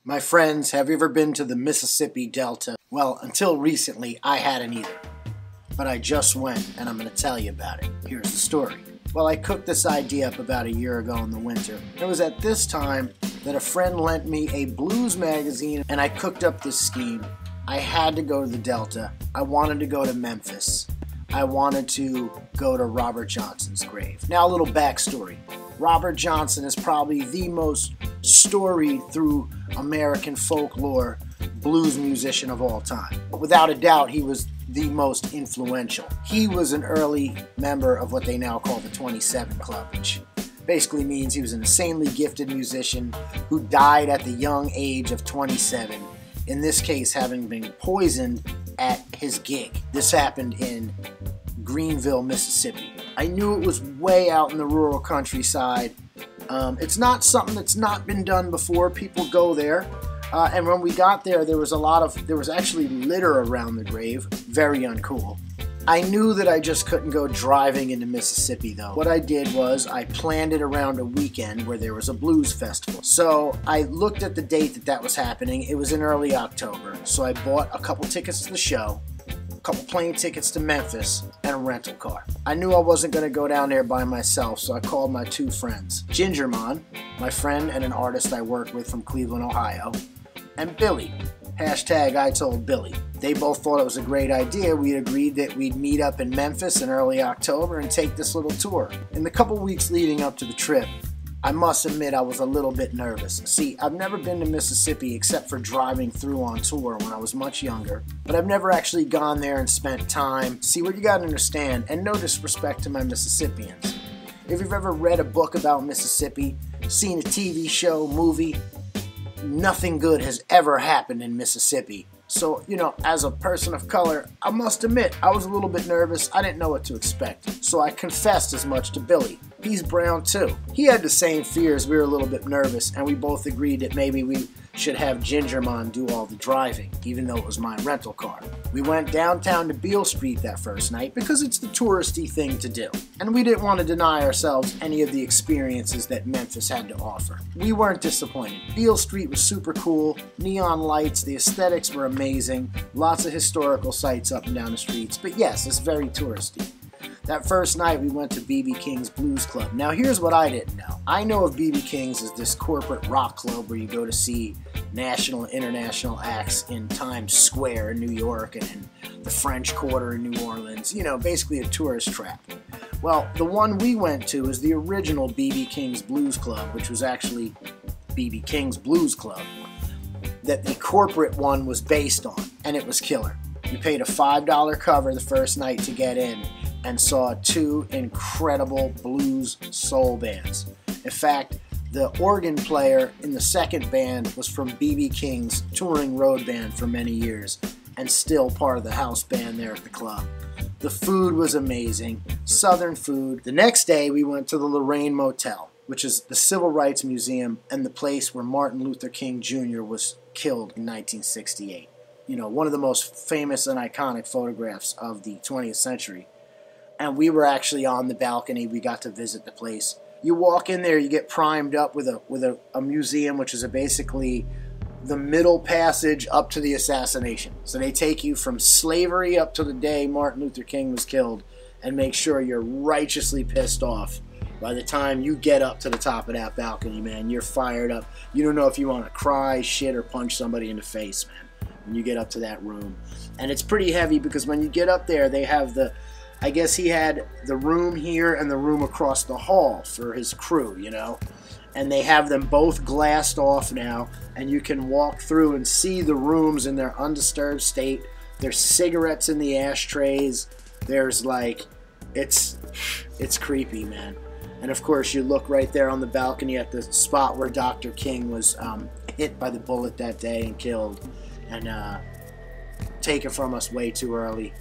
My friends, have you ever been to the Mississippi Delta? Well, until recently, I hadn't either. But I just went, and I'm going to tell you about it. Here's the story. Well, I cooked this idea up about a year ago in the winter. It was at this time that a friend lent me a blues magazine, and I cooked up this scheme. I had to go to the Delta. I wanted to go to Memphis. I wanted to go to Robert Johnson's grave. Now, a little backstory. Robert Johnson is probably the most storied through American folklore blues musician of all time. Without a doubt, he was the most influential. He was an early member of what they now call the 27 Club, which basically means he was an insanely gifted musician who died at the young age of 27, in this case having been poisoned at his gig. This happened in Greenville, Mississippi. I knew it was way out in the rural countryside. It's not something that's not been done before. People go there. And when we got there, there was actually litter around the grave. Very uncool. I knew that I just couldn't go driving into Mississippi, though. What I did was I planned it around a weekend where there was a blues festival. So I looked at the date that was happening. It was in early October. So I bought a couple tickets to the show, a couple plane tickets to Memphis, and a rental car. I knew I wasn't going to go down there by myself, so I called my two friends. Gingermon, my friend and an artist I work with from Cleveland, Ohio, and Billy. Hashtag I told Billy. They both thought it was a great idea. We agreed that we'd meet up in Memphis in early October and take this little tour. In the couple weeks leading up to the trip, I must admit I was a little bit nervous. See, I've never been to Mississippi except for driving through on tour when I was much younger, but I've never actually gone there and spent time. See, what you gotta understand, and no disrespect to my Mississippians, if you've ever read a book about Mississippi, seen a TV show, movie, nothing good has ever happened in Mississippi. So, as a person of color, I must admit, I was a little bit nervous. I didn't know what to expect. So I confessed as much to Billy. He's brown too. He had the same fears. We were a little bit nervous, and we both agreed that maybe we should have Gingermon do all the driving, even though it was my rental car. We went downtown to Beale Street that first night because it's the touristy thing to do. And we didn't want to deny ourselves any of the experiences that Memphis had to offer. We weren't disappointed. Beale Street was super cool, neon lights, the aesthetics were amazing, lots of historical sites up and down the streets, but yes, it's very touristy. That first night we went to B.B. King's Blues Club. Now here's what I didn't know. I know of B.B. King's as this corporate rock club where you go to see national and international acts in Times Square in New York and in the French Quarter in New Orleans. Basically a tourist trap. Well, the one we went to is the original B.B. King's Blues Club, which was actually B.B. King's Blues Club, that the corporate one was based on, and it was killer. You paid a $5 cover the first night to get in, and saw two incredible blues soul bands. In fact, the organ player in the second band was from B.B. King's touring road band for many years, and still part of the house band there at the club. The food was amazing, southern food. The next day we went to the Lorraine Motel, which is the Civil Rights Museum and the place where Martin Luther King Jr. was killed in 1968. One of the most famous and iconic photographs of the 20th century. And we were actually on the balcony. We got to visit the place. You walk in there, you get primed up with a museum, which is basically the middle passage up to the assassination. So they take you from slavery up to the day Martin Luther King was killed and make sure you're righteously pissed off. By the time you get up to the top of that balcony, man, you're fired up. You don't know if you want to cry, shit, or punch somebody in the face, man, when you get up to that room. And it's pretty heavy because when you get up there, they have I guess he had the room here and the room across the hall for his crew, And they have them both glassed off now, and you can walk through and see the rooms in their undisturbed state. There's cigarettes in the ashtrays. There's it's creepy, man. And of course, you look right there on the balcony at the spot where Dr. King was hit by the bullet that day and killed, and taken from us way too early.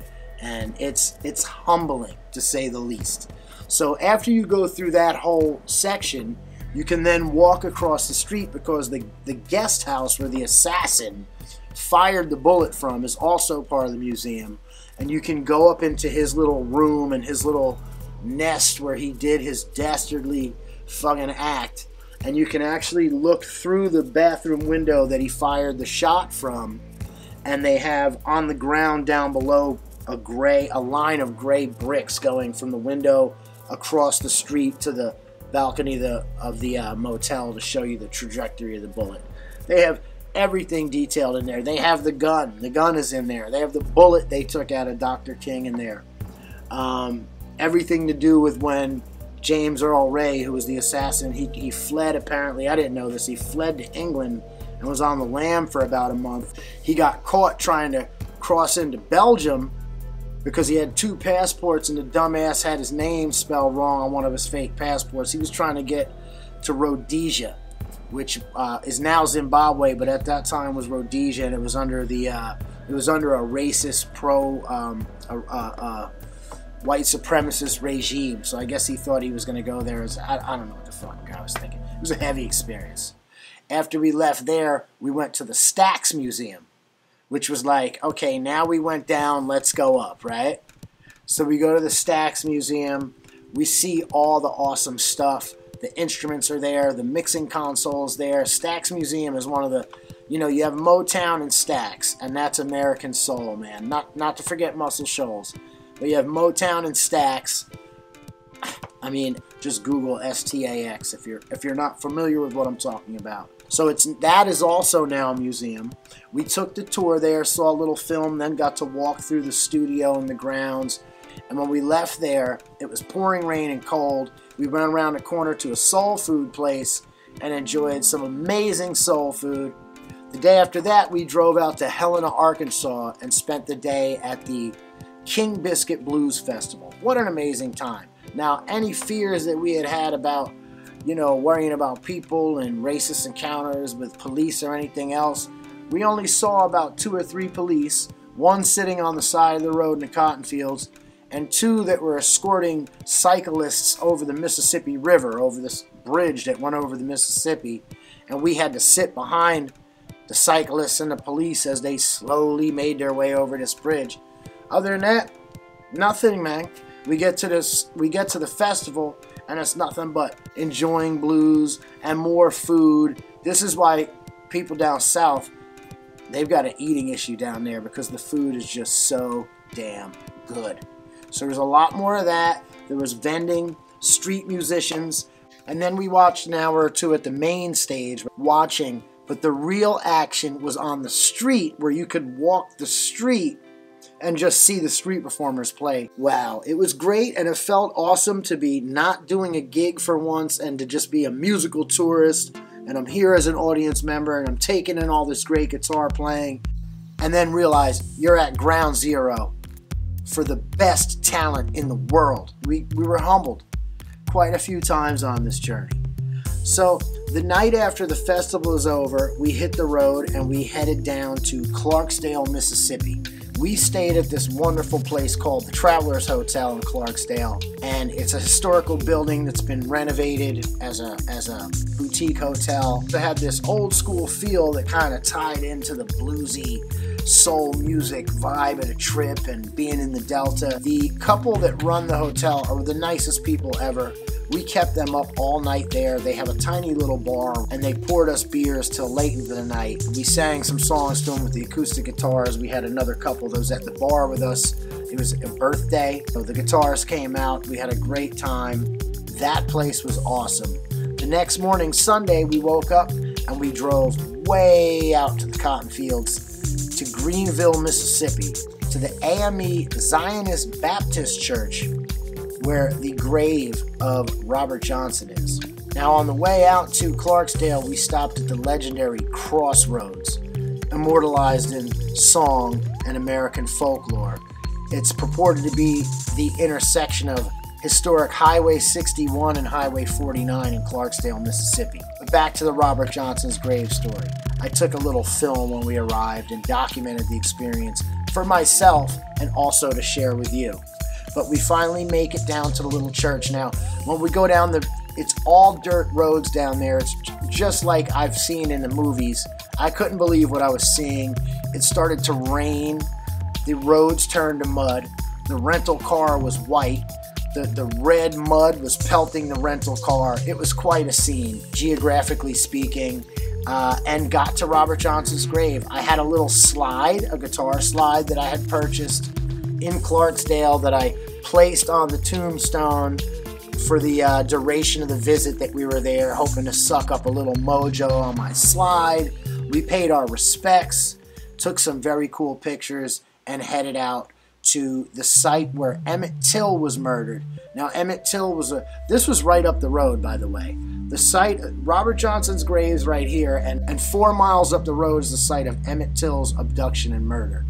And it's humbling, to say the least. So after you go through that whole section, you can then walk across the street because the guest house where the assassin fired the bullet from is also part of the museum. And you can go up into his little room and his little nest where he did his dastardly fucking act. and you can actually look through the bathroom window that he fired the shot from, and they have on the ground down below a line of gray bricks going from the window across the street to the balcony of the motel to show you the trajectory of the bullet. They have everything detailed in there. They have the gun. The gun is in there. They have the bullet they took out of Dr. King in there. Everything to do with when James Earl Ray, who was the assassin, he fled apparently. I didn't know this. He fled to England and was on the lam for about a month. He got caught trying to cross into Belgium because he had 2 passports and the dumbass had his name spelled wrong on one of his fake passports. He was trying to get to Rhodesia, which is now Zimbabwe, but at that time was Rhodesia, and it was under the it was under a racist white supremacist regime. So I guess he thought he was going to go there as I don't know what the fuck I was thinking. It was a heavy experience. After we left there, we went to the Stax Museum, which was like, okay, now we went down, let's go up, right? So we go to the Stax Museum. We see all the awesome stuff. The instruments are there. The mixing console's there. Stax Museum is one of the, you know, you have Motown and Stax, and that's American soul, man. Not to forget Muscle Shoals. But you have Motown and Stax. I mean, just Google STAX if you're not familiar with what I'm talking about. So that is also now a museum. We took the tour there, saw a little film, then got to walk through the studio and the grounds. And when we left there, it was pouring rain and cold. We went around the corner to a soul food place and enjoyed some amazing soul food. The day after that, we drove out to Helena, Arkansas, and spent the day at the King Biscuit Blues Festival. What an amazing time. Now, any fears that we had about, you know, worrying about people and racist encounters with police or anything else, we only saw about 2 or 3 police, one sitting on the side of the road in the cotton fields, and 2 that were escorting cyclists over the Mississippi River, over this bridge that went over the Mississippi, and we had to sit behind the cyclists and the police as they slowly made their way over this bridge. Other than that, nothing, man. We get to the festival, and it's nothing but enjoying blues and more food. This is why people down south, they've got an eating issue down there, because the food is just so damn good. So there's a lot more of that. There was vending, street musicians, and then we watched an hour or 2 at the main stage watching, but the real action was on the street, where you could walk the street and just see the street performers play. Wow, it was great, and it felt awesome to be not doing a gig for once and to just be a musical tourist, and I'm here as an audience member, and I'm taking in all this great guitar playing, and then realize you're at ground zero for the best talent in the world. We were humbled quite a few times on this journey. So the night after the festival is over, we hit the road and we headed down to Clarksdale, Mississippi. We stayed at this wonderful place called the Travelers Hotel in Clarksdale, and it's a historical building that's been renovated as a boutique hotel. It had this old school feel that kind of tied into the bluesy soul music vibe of the trip and being in the Delta. The couple that run the hotel are the nicest people ever. We kept them up all night there. They have a tiny little bar, and they poured us beers till late into the night. We sang some songs to them with the acoustic guitars. We had another couple that was at the bar with us. It was a birthday, so the guitars came out. We had a great time. That place was awesome. The next morning, Sunday, we woke up and we drove way out to the cotton fields to Greenville, Mississippi, to the AME Zionist Baptist Church, where the grave of Robert Johnson is. Now, on the way out to Clarksdale, we stopped at the legendary Crossroads, immortalized in song and American folklore. It's purported to be the intersection of historic Highway 61 and Highway 49 in Clarksdale, Mississippi. But back to the Robert Johnson's grave story. I took a little film when we arrived and documented the experience for myself and also to share with you. But we finally make it down to the little church. Now, when we go down it's all dirt roads down there. It's just like I've seen in the movies. I couldn't believe what I was seeing. It started to rain. The roads turned to mud. The rental car was white. The red mud was pelting the rental car. It was quite a scene, geographically speaking, and got to Robert Johnson's grave. I had a little slide, a guitar slide that I had purchased in Clarksdale that I placed on the tombstone for the duration of the visit that we were there, hoping to suck up a little mojo on my slide. We paid our respects, took some very cool pictures, and headed out to the site where Emmett Till was murdered. Now, Emmett Till this was right up the road, by the way. The site, Robert Johnson's grave is right here, and 4 miles up the road is the site of Emmett Till's abduction and murder.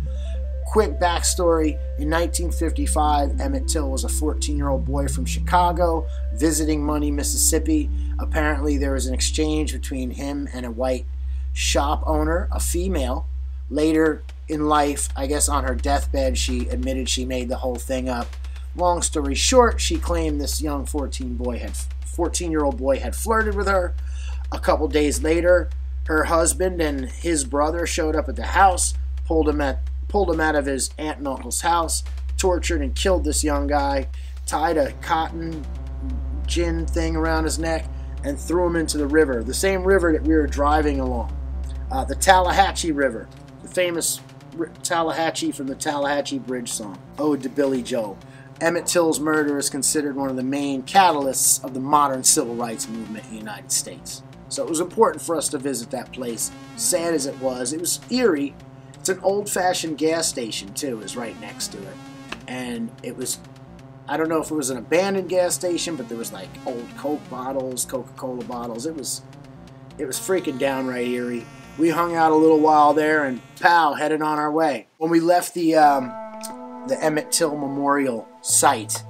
Quick backstory, in 1955, Emmett Till was a 14-year-old boy from Chicago visiting Money, Mississippi. Apparently, there was an exchange between him and a white shop owner, a female. Later in life, I guess on her deathbed, she admitted she made the whole thing up. Long story short, she claimed this young 14-year-old boy had flirted with her. A couple days later, her husband and his brother showed up at the house, pulled him out of his aunt and uncle's house, tortured and killed this young guy, tied a cotton gin thing around his neck, and threw him into the river, the same river that we were driving along, the Tallahatchie River. Famous Tallahatchie from the Tallahatchie Bridge song, Ode to Billy Joe. Emmett Till's murder is considered one of the main catalysts of the modern civil rights movement in the United States. So it was important for us to visit that place. Sad as it was eerie. It's an old-fashioned gas station, too, is right next to it. And it was, I don't know if it was an abandoned gas station, but there was like old Coke bottles, Coca-Cola bottles. It was freaking downright eerie. We hung out a little while there and pow, headed on our way. When we left the Emmett Till Memorial site,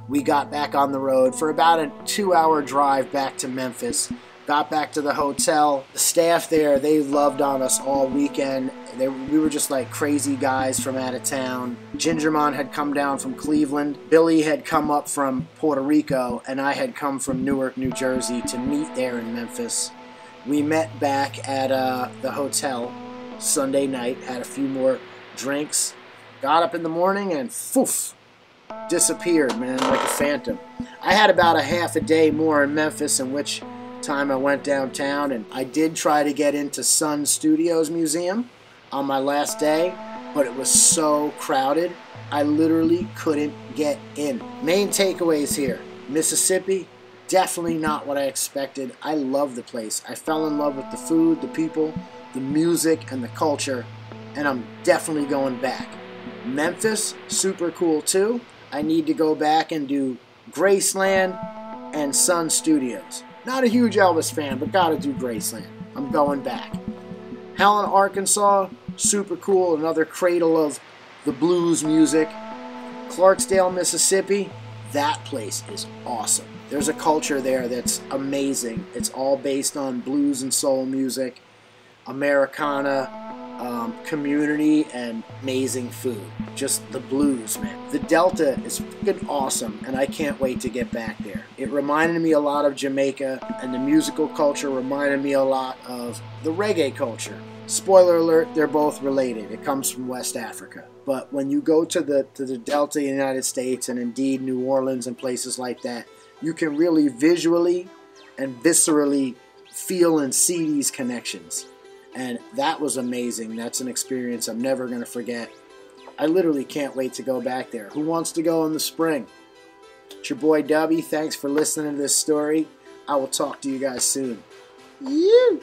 we got back on the road for about a 2-hour drive back to Memphis. Got back to the hotel. The staff there, they loved on us all weekend. We were just like crazy guys from out of town. Gingermon had come down from Cleveland. Billy had come up from Puerto Rico, and I had come from Newark, New Jersey to meet there in Memphis. We met back at the hotel Sunday night, had a few more drinks, got up in the morning, and poof, disappeared, man, like a phantom. I had about a half a day more in Memphis, in which time I went downtown, and I did try to get into Sun Studios Museum on my last day, but it was so crowded, I literally couldn't get in. Main takeaways here: Mississippi, definitely not what I expected. I love the place. I fell in love with the food, the people, the music, and the culture, and I'm definitely going back. Memphis, super cool too. I need to go back and do Graceland and Sun Studios. Not a huge Elvis fan, but gotta do Graceland. I'm going back. Helena, Arkansas, super cool. Another cradle of the blues music. Clarksdale, Mississippi, that place is awesome. There's a culture there that's amazing. It's all based on blues and soul music, Americana, community, and amazing food. Just the blues, man. The Delta is freaking awesome, and I can't wait to get back there. It reminded me a lot of Jamaica, and the musical culture reminded me a lot of the reggae culture. Spoiler alert, they're both related. It comes from West Africa. But when you go to the Delta of the United States, and indeed New Orleans and places like that, you can really visually and viscerally feel and see these connections. And that was amazing. That's an experience I'm never going to forget. I literally can't wait to go back there. Who wants to go in the spring? It's your boy Dubby. Thanks for listening to this story. I will talk to you guys soon. Yeah.